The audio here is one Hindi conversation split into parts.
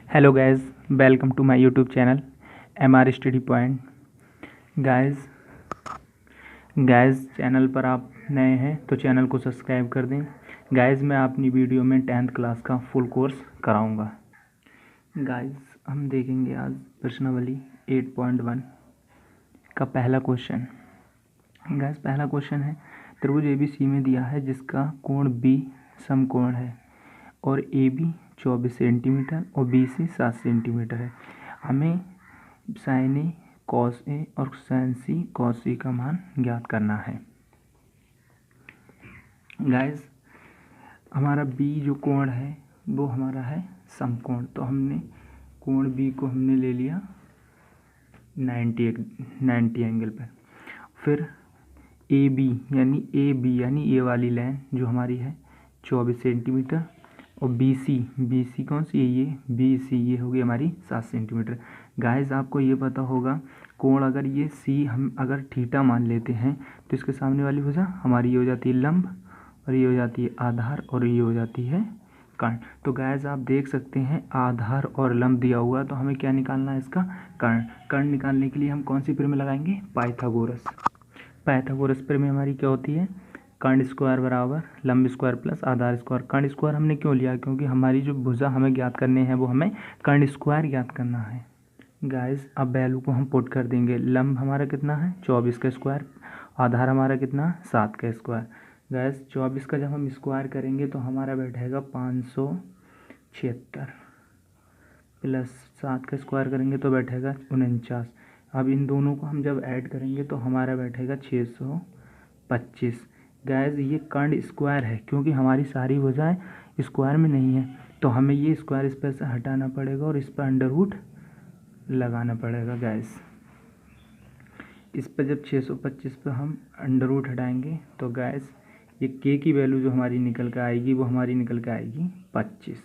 Hello guys, welcome to my YouTube channel MR study point. Guys channel पर आप नए हैं तो चैनल को सब्सक्राइब कर दें। गाइस मैं अपनी वीडियो में 10th क्लास का फुल कोर्स कराऊंगा। गाइस हम देखेंगे आज प्रश्नावली 8.1 का पहला क्वेश्चन। गाइस पहला क्वेश्चन है, त्रिभुज ABC में दिया है जिसका कोण B समकोण है और AB 24 सेंटीमीटर और BC 7 सेंटीमीटर है। हमें साइन A कॉस A और साइन C कॉस C का मान ज्ञात करना है। गाइस हमारा B जो कोण है वो हमारा है समकोण, तो हमने कोण B को हमने ले लिया 90 एंगल पर। फिर AB यानी ए वाली लाइन जो हमारी है 24 सेंटीमीटर और BC कौन सी है, ये BC ये होगी हमारी 7 सेंटीमीटर। गाइस आपको ये पता होगा कोण अगर ये C हम अगर थीटा मान लेते हैं तो इसके सामने वाली भुजा हमारी ये हो जाती है लंब और ये हो जाती है आधार और ये हो जाती है कर्ण। तो गाइस आप देख सकते हैं आधार और लंब दिया हुआ, तो हमें क्या निकालना है इसका कर्ण। कर्ण निकालने के लिए हम कौन सी प्रमेय लगाएंगे, पाइथागोरस प्रमेय हमारी क्या होती है, कर्ण स्क्वायर बराबर लंब स्क्वायर प्लस आधार स्क्वायर। कर्ण स्क्वायर हमने क्यों लिया, क्योंकि हमारी जो भुजा हमें ज्ञात करने हैं वो हमें कर्ण स्क्वायर ज्ञात करना है। गाइस अब वैल्यू को हम पुट कर देंगे। लंब हमारा कितना है 24 का स्क्वायर, आधार हमारा कितना 7 का स्क्वायर। गाइस 24 का जब हम स्क्वायर करेंगे तो हमारा बैठेगा 576 प्लस 7 का स्क्वायर करेंगे तो बैठेगा 49। अब इन दोनों को हम जब ऐड करेंगे तो हमारा बैठेगा 625। गाइस ये कर्ण स्क्वायर है क्योंकि हमारी सारी भुजाएं स्क्वायर में नहीं है, तो हमें ये स्क्वायर इस पर से हटाना पड़ेगा और इस पर अंडर रूट लगाना पड़ेगा। गाइस इस पर जब 625 पर हम अंडर रूट हटाएंगे तो गाइस ये के की वैल्यू जो हमारी निकल कर आएगी वो हमारी निकल कर आएगी 25,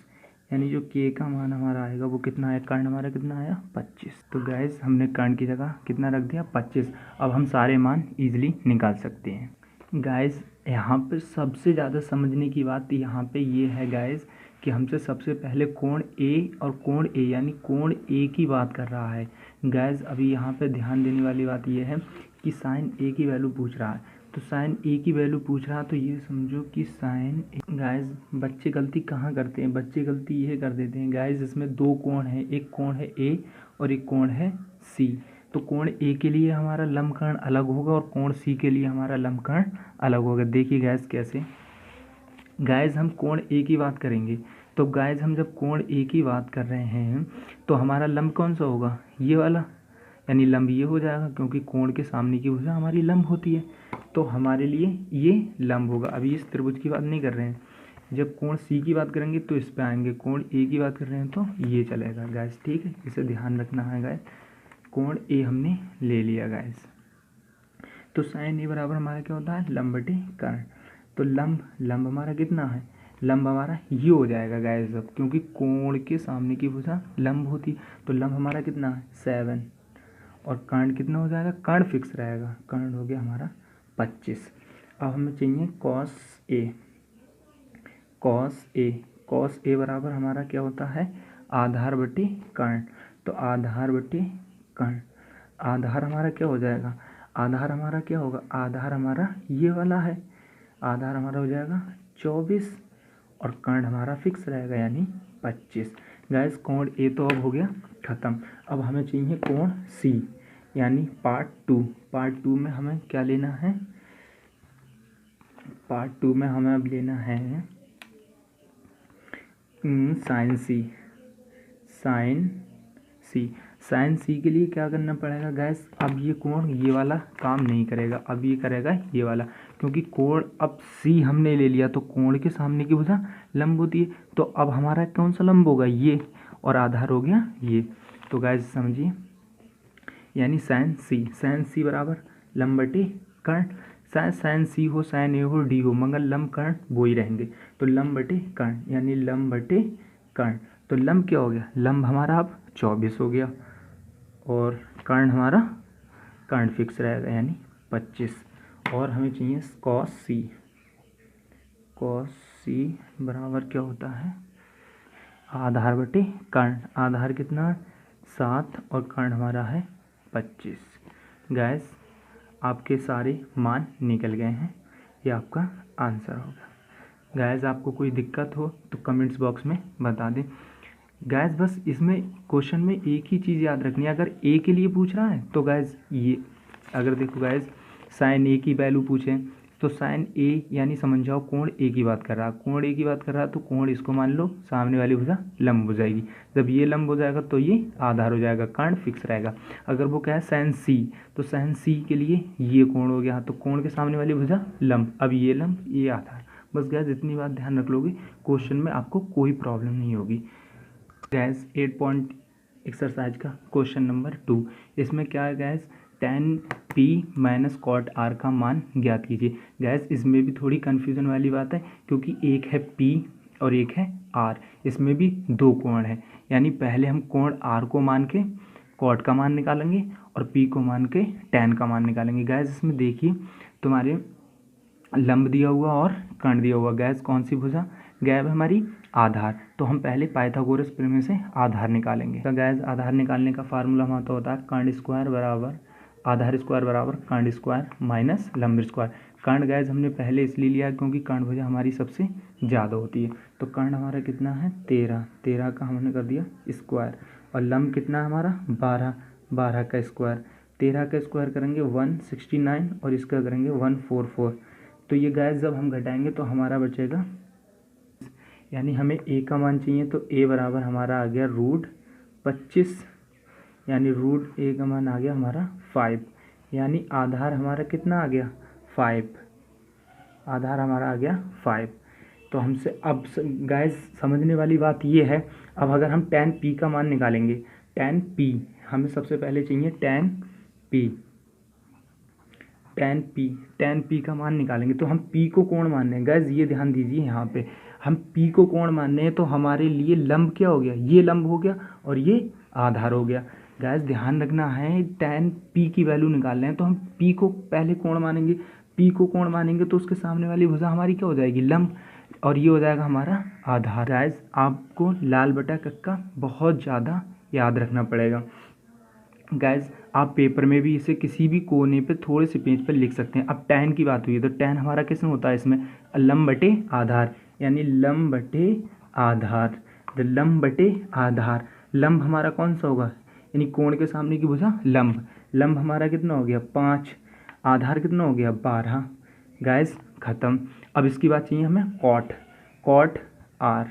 यानी जो के का मान हमारा आएगा वो कितना आया, कर्ण हमारा कितना आया 25। तो गाइस हमने कर्ण की जगह कितना रख दिया 25। अब हम सारे मान ईजिली निकाल सकते हैं। गाइस यहाँ पर सबसे ज़्यादा समझने की बात यहाँ पे ये है गाइस कि हमसे सबसे पहले कोण A और कोण A यानी कोण A की बात कर रहा है। गाइस अभी यहाँ पे ध्यान देने वाली बात ये है कि साइन A की वैल्यू पूछ रहा है, तो साइन A की वैल्यू पूछ रहा है तो ये समझो कि साइन। गाइस बच्चे गलती कहाँ करते हैं, बच्चे गलती ये कर देते हैं गाइस इसमें दो कोण है, एक कोण है A और एक कोण है C। तो कोण A के लिए हमारा लंब कर्ण अलग होगा और कोण C के लिए हमारा लंब कर्ण अलग होगा। देखिए गाइस कैसे, गाइस हम कोण A की बात करेंगे तो गाइस हम जब कोण A की बात कर रहे हैं तो हमारा लंब कौन सा होगा, ये वाला, यानी लंब ये हो जाएगा क्योंकि कोण के सामने की भुजा हमारी लंब होती है, तो हमारे लिए ये लंब होगा। अभी इस त्रिभुज की बात नहीं कर रहे हैं, जब कोण C की बात करेंगे तो इस पे आएंगे, कोण A की बात कर रहे हैं तो ये चलेगा गाइस, ठीक है, इसे ध्यान रखना है गाइस। कोण A हमने ले लिया गाइस, तो साइन A बराबर हमारा क्या होता है लंब बटे कर्ण। तो लंब हमारा कितना है, लंब हमारा ये हो जाएगा गाइस, अब क्योंकि कोण के सामने की भुजा लंब होती, तो लंब हमारा कितना है 7 और कर्ण कितना हो जाएगा, कर्ण फिक्स रहेगा, कर्ण हो गया हमारा 25। अब हमें चाहिए कॉस ए बराबर हमारा क्या होता है आधार बटे कर्ण। तो आधार बटे कर्ण, आधार हमारा क्या हो जाएगा, आधार हमारा क्या होगा, आधार हमारा ये वाला है, आधार हमारा हो जाएगा 24 और कर्ण हमारा फिक्स रहेगा यानी 25। गाइस कोण ए तो अब हो गया ख़त्म। अब हमें चाहिए कोण C यानी पार्ट टू में हमें क्या लेना है, पार्ट टू में हमें अब लेना है साइन C के लिए क्या करना पड़ेगा गाइस, अब ये कोण ये वाला काम नहीं करेगा, अब ये करेगा ये वाला, क्योंकि कोण अब C हमने ले लिया तो कोण के सामने की भुजा लंब होती है, तो अब हमारा कौन सा लंब होगा ये, और आधार हो गया ये। तो गाइस समझिए, यानी साइन C बराबर लंब बटे कर्ण। साइन C हो, साइन A हो, D हो, मगर लंब कर्ण वो ही रहेंगे, तो लंब बटे कर्ण यानी लंब बटे कर्ण। तो लंब क्या हो गया, लंब हमारा अब 24 हो गया और कर्ण हमारा कर्ण फिक्स रहेगा यानी 25। और हमें चाहिए कॉस C बराबर क्या होता है आधार बटे कर्ण, आधार कितना 7 और कर्ण हमारा है 25। गैस आपके सारे मान निकल गए हैं, ये आपका आंसर होगा। गैस आपको कोई दिक्कत हो तो कमेंट्स बॉक्स में बता दें। गैस बस इसमें क्वेश्चन में एक ही चीज़ याद रखनी है, अगर ए के लिए पूछ रहा है तो गैस ये अगर देखो गैस साइन ए की वैल्यू पूछें तो साइन ए यानी समझ जाओ कोण ए की बात कर रहा है, कोण ए की बात कर रहा है तो कोण इसको मान लो सामने वाली भुजा लंब हो जाएगी। जब ये लंब हो जाएगा तो ये आधार हो जाएगा, कर्ण फिक्स रहेगा। अगर वो क्या है साइन सी, तो साइन सी के लिए ये कोण हो गया, तो कोण के सामने वाली भुजा लंब, अब ये लंब ये आधार। बस गैस इतनी बात ध्यान रख लोगे, क्वेश्चन में आपको कोई प्रॉब्लम नहीं होगी। गैस 8 पॉइंट एक्सरसाइज का क्वेश्चन नंबर 2, इसमें क्या है guys tan p minus cot r का मान ज्ञात कीजिए। गैस इसमें भी थोड़ी कन्फ्यूज़न वाली बात है, क्योंकि एक है p और एक है r, इसमें भी दो कोण है, यानी पहले हम कोण r को मान के कॉट का मान निकालेंगे और p को मान के tan का मान निकालेंगे। गैस इसमें देखिए तुम्हारे लंब दिया हुआ और कर्ण दिया हुआ, गैस कौन सी भुजा गैप है हमारी आधार, तो हम पहले पाइथागोरस प्रमेय से आधार निकालेंगे। तो गैस आधार निकालने का फार्मूला हमारा होता है कर्ण स्क्वायर बराबर आधार स्क्वायर बराबर कर्ण स्क्वायर माइनस लंब स्क्वायर। कर्ण गैस हमने पहले इसलिए लिया क्योंकि कर्ण भुजा हमारी सबसे ज़्यादा होती है, तो कर्ण हमारा कितना है 13, 13 का हमने कर दिया स्क्वायर, और लंब कितना है हमारा 12, 12 का स्क्वायर, 13 का स्क्वायर करेंगे 169 और इसका करेंगे 144। तो ये गैस जब हम घटाएंगे तो हमारा बचेगा, यानी हमें ए का मान चाहिए, तो ए बराबर हमारा आ गया √25, यानी रूट ए का मान आ गया हमारा 5, यानी आधार हमारा कितना आ गया 5, आधार हमारा आ गया 5। तो हमसे अब गैस समझने वाली बात ये है, अब अगर हम tan p का मान निकालेंगे, tan p हमें सबसे पहले चाहिए tan p का मान निकालेंगे, तो हम p को कोण मान रहे हैं। गैस ये ध्यान दीजिए, यहाँ पे हम p को कोण मान रहे हैं, तो हमारे लिए लंब क्या हो गया, ये लंब हो गया और ये आधार हो गया। गैस ध्यान रखना है, tan p की वैल्यू निकाल रहे हैं तो हम p को पहले कोण मानेंगे, p को कोण मानेंगे तो उसके सामने वाली भुजा हमारी क्या हो जाएगी लंब, और ये हो जाएगा हमारा आधार। गैस आपको लाल बटा कक्का बहुत ज़्यादा याद रखना पड़ेगा। गैस आप पेपर में भी इसे किसी भी कोने पे थोड़े से पेज पर लिख सकते हैं। अब tan की बात हुई है तो tan हमारा किसमें होता है, इसमें लंब बटे आधार, यानी लंब बटे आधार, लंब बटे आधार। लंब हमारा कौन सा होगा, यानी कोण के सामने की भुजा लंब, लंब हमारा कितना हो गया 5, आधार कितना हो गया 12। गैस खत्म। अब इसकी बात चाहिए हमें कॉट आर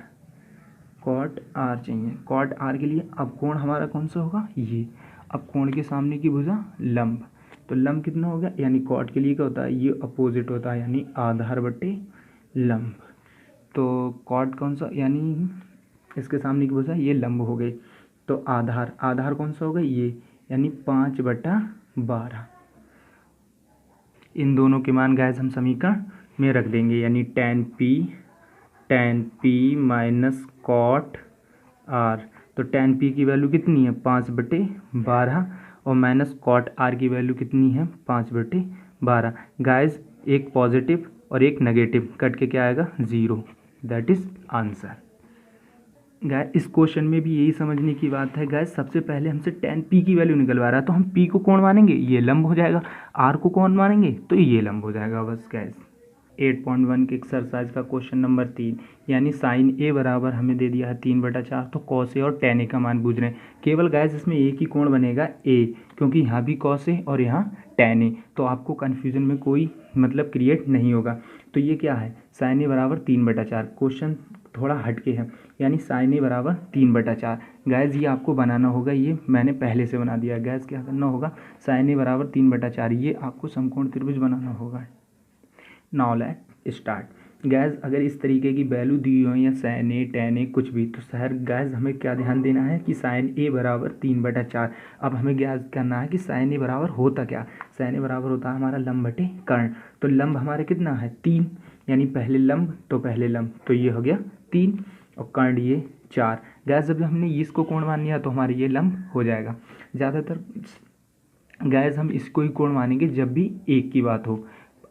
चाहिए, कॉट आर के लिए अब कोण हमारा कौन सा होगा ये, अब कोण के सामने की भुजा लंब, तो लंब कितना हो गया, यानी कॉट के लिए क्या होता है ये अपोजिट होता है, यानी आधार बटे लंब। तो कॉट कौन सा, यानी इसके सामने की भुजा ये लंब हो गई, तो आधार कौन सा होगा ये, यानी 5/12। इन दोनों के मान गैस हम समीकरण में रख देंगे, यानी tan p minus cot r, तो tan p की वैल्यू कितनी है 5/12 और माइनस कॉट r की वैल्यू कितनी है 5/12। गाइस एक पॉजिटिव और एक नेगेटिव कट के क्या आएगा 0, दैट इज आंसर। गाइस इस क्वेश्चन में भी यही समझने की बात है। गाइस सबसे पहले हमसे tan p की वैल्यू निकलवा रहा है, तो हम p को कौन मानेंगे, ये लंब हो जाएगा, r को कौन मानेंगे तो ये लंब हो जाएगा। बस गाइस 8.1 के एक्सरसाइज का क्वेश्चन नंबर 3, यानी साइन ए बराबर हमें दे दिया है 3/4, तो कॉस ए और tan ए का मान पूछ रहे हैं। केवल गैस इसमें एक ही कोण बनेगा ए, क्योंकि यहाँ भी कॉस ए और यहाँ tan ए, तो आपको कन्फ्यूजन में कोई मतलब क्रिएट नहीं होगा। तो ये क्या है साइन ए बराबर 3/4, क्वेश्चन थोड़ा हटके है, यानी साइन ए बराबर 3/4। गैस ये आपको बनाना होगा, ये मैंने पहले से बना दिया। गैस क्या करना होगा, साइन ए बराबर 3/4, ये आपको समकोण त्रिभुज बनाना होगा। Now let start. गैस अगर इस तरीके की वैल्यू दी हो या साइन ए tan ए कुछ भी, तो शहर गैस हमें क्या ध्यान देना है कि साइन ए बराबर 3/4। अब हमें गैस करना है कि साइन ए बराबर होता क्या, साइन ए बराबर होता है हमारा लंब बटे कर्ण, तो लंब हमारा कितना है 3, यानी पहले लंब तो पहले लंब, तो ये हो गया 3 और कर्ण ये 4। गैस जब हमने इसको कोण मान लिया तो हमारे ये लंब हो जाएगा। ज़्यादातर गैस हम इसको ही कोण मानेंगे जब भी एक की बात हो,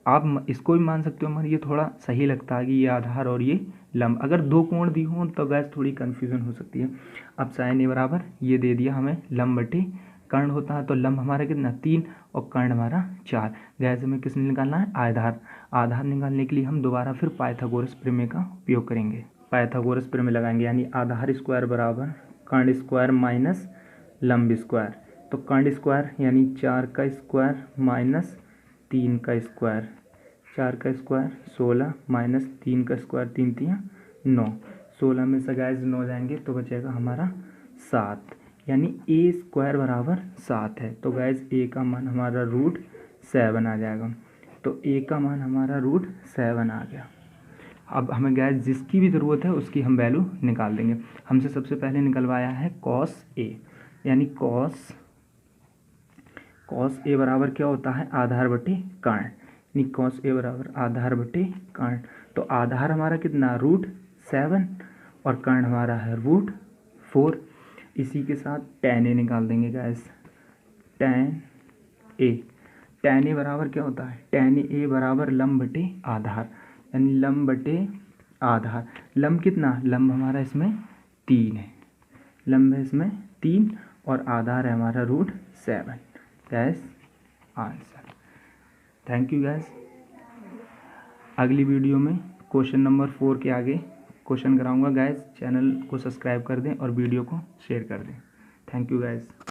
आप इसको भी मान सकते हो, मगर ये थोड़ा सही लगता है कि ये आधार और ये लंब। अगर दो कोण दी हों तो गैस थोड़ी कन्फ्यूज़न हो सकती है। अब साइन ए बराबर ये दे दिया हमें लंब बटे कर्ण होता है, तो लंब हमारा कितना 3 और कर्ण हमारा 4। गैस हमें किसने निकालना है आधार। आधार निकालने के लिए हम दोबारा फिर पाइथागोरस प्रमेय का उपयोग करेंगे, पाइथागोरस प्रमेय लगाएंगे, यानी आधार स्क्वायर बराबर कर्ण स्क्वायर माइनस लंब स्क्वायर। तो कर्ण स्क्वायर यानी 4 का स्क्वायर माइनस 3 का स्क्वायर, 4 का स्क्वायर 16 माइनस 3 का स्क्वायर, 3 3 9, 16 में से गैस 9 जाएंगे तो बचेगा हमारा 7, यानी ए स्क्वायर बराबर 7 है। तो गैस ए का मान हमारा √7 आ जाएगा। तो ए का मान हमारा √7 आ गया। अब हमें गैस जिसकी भी ज़रूरत है उसकी हम वैल्यू निकाल देंगे। हमसे सबसे पहले निकलवाया है कॉस ए, यानी कॉस ए बराबर क्या होता है आधार बटे कर्ण, यानी कॉस ए बराबर आधार बटे कर्ण। तो आधार हमारा कितना √7 और कर्ण हमारा है √4। इसी के साथ tan ए निकाल देंगे गैस। tan ए बराबर क्या होता है tan ए बराबर लंब बटे आधार, यानी लंब बटे आधार। लंब कितना, लंब हमारा इसमें 3 है, लंब है इसमें 3 और आधार है हमारा √7। Gas answer. Thank you gas. अगली वीडियो में क्वेश्चन नंबर 4 के आगे क्वेश्चन कराऊंगा गैस। चैनल को सब्सक्राइब कर दें और वीडियो को शेयर कर दें। Thank you gas.